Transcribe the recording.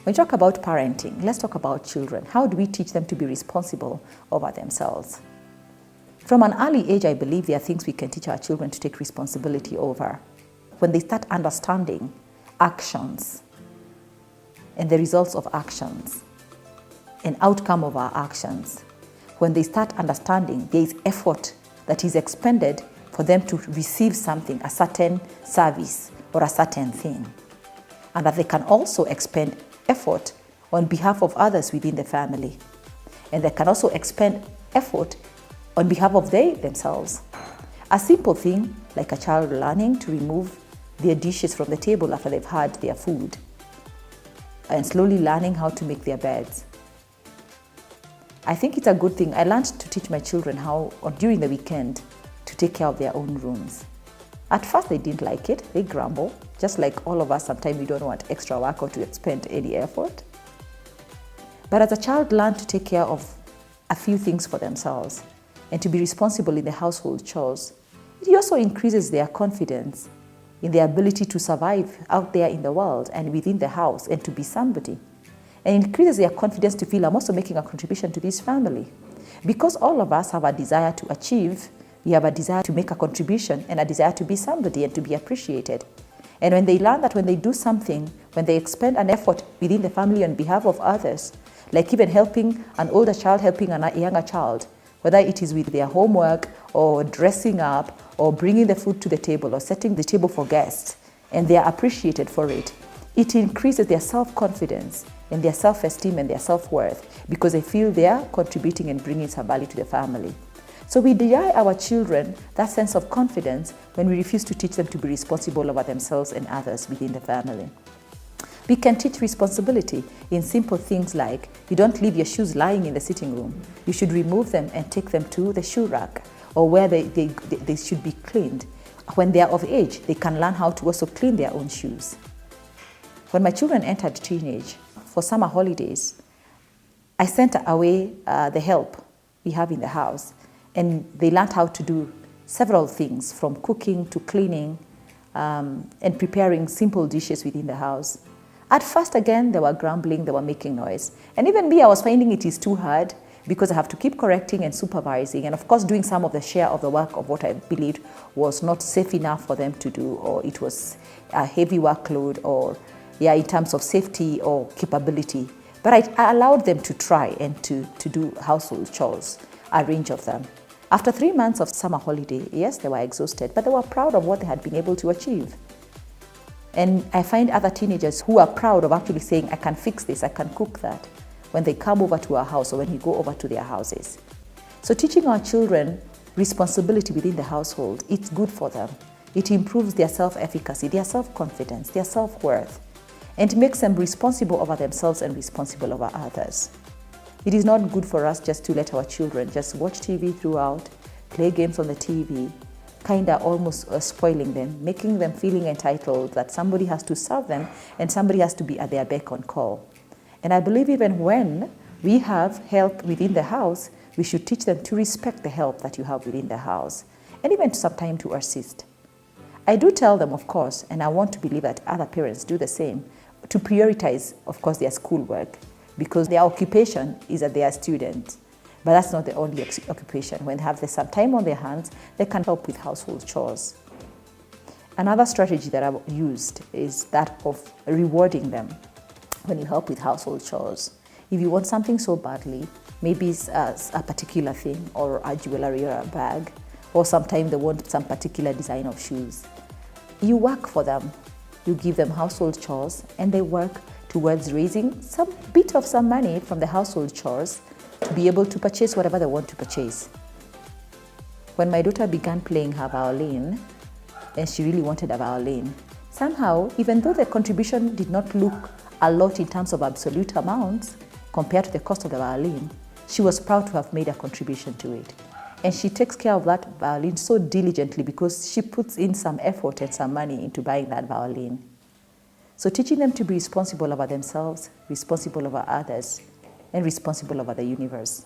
When you talk about parenting, let's talk about children. How do we teach them to be responsible over themselves? From an early age, I believe there are things we can teach our children to take responsibility over. When they start understanding actions and the results of actions, an outcome of our actions, when they start understanding there is effort that is expended for them to receive something, a certain service or a certain thing, and that they can also expend effort on behalf of others within the family, and they can also expend effort on behalf of themselves. A simple thing like a child learning to remove their dishes from the table after they've had their food, and slowly learning how to make their beds. I think it's a good thing. I learned to teach my children how, or during the weekend, to take care of their own rooms. At first they didn't like it, they grumble. Just like all of us, sometimes we don't want extra work or to expend any effort. But as a child learned to take care of a few things for themselves and to be responsible in the household chores, it also increases their confidence in their ability to survive out there in the world and within the house and to be somebody. And increases their confidence to feel I'm also making a contribution to this family. Because all of us have a desire to achieve, we have a desire to make a contribution and a desire to be somebody and to be appreciated. And when they learn that when they do something, when they expend an effort within the family on behalf of others, like even helping an older child, helping a younger child, whether it is with their homework or dressing up or bringing the food to the table or setting the table for guests, and they are appreciated for it, it increases their self-confidence and their self-esteem and their self-worth because they feel they are contributing and bringing some value to the family. So we deny our children that sense of confidence when we refuse to teach them to be responsible over themselves and others within the family. We can teach responsibility in simple things like you don't leave your shoes lying in the sitting room. You should remove them and take them to the shoe rack or where they should be cleaned. When they are of age, they can learn how to also clean their own shoes. When my children entered teenage, for summer holidays, I sent away the help we have in the house, and they learned how to do several things from cooking to cleaning and preparing simple dishes within the house. At first, again, they were grumbling, they were making noise. And even me, I was finding it is too hard because I have to keep correcting and supervising and of course doing some of the share of the work of what I believed was not safe enough for them to do, or it was a heavy workload, or in terms of safety or capability. But I allowed them to try and to do household chores, a range of them. After 3 months of summer holiday, yes, they were exhausted, but they were proud of what they had been able to achieve. And I find other teenagers who are proud of actually saying, I can fix this, I can cook that, when they come over to our house or when we go over to their houses. So teaching our children responsibility within the household, it's good for them. It improves their self-efficacy, their self-confidence, their self-worth, and makes them responsible over themselves and responsible over others. It is not good for us just to let our children just watch TV throughout, play games on the TV, kind of almost spoiling them, making them feeling entitled that somebody has to serve them and somebody has to be at their beck and call. And I believe even when we have help within the house, we should teach them to respect the help that you have within the house and even sometimes to assist. I do tell them, of course, and I want to believe that other parents do the same, to prioritize, of course, their schoolwork because their occupation is that they are students. But that's not the only occupation. When they have some time on their hands, they can help with household chores. Another strategy that I've used is that of rewarding them when you help with household chores. If you want something so badly, maybe it's a particular thing or a jewelry or a bag, or sometimes they want some particular design of shoes. You work for them. You give them household chores and they work towards raising some bit of some money from the household chores to be able to purchase whatever they want to purchase. When my daughter began playing her violin, and she really wanted a violin, somehow, even though the contribution did not look a lot in terms of absolute amounts compared to the cost of the violin, she was proud to have made a contribution to it. And she takes care of that violin so diligently because she puts in some effort and some money into buying that violin. So teaching them to be responsible over themselves, responsible over others, and responsible over the universe.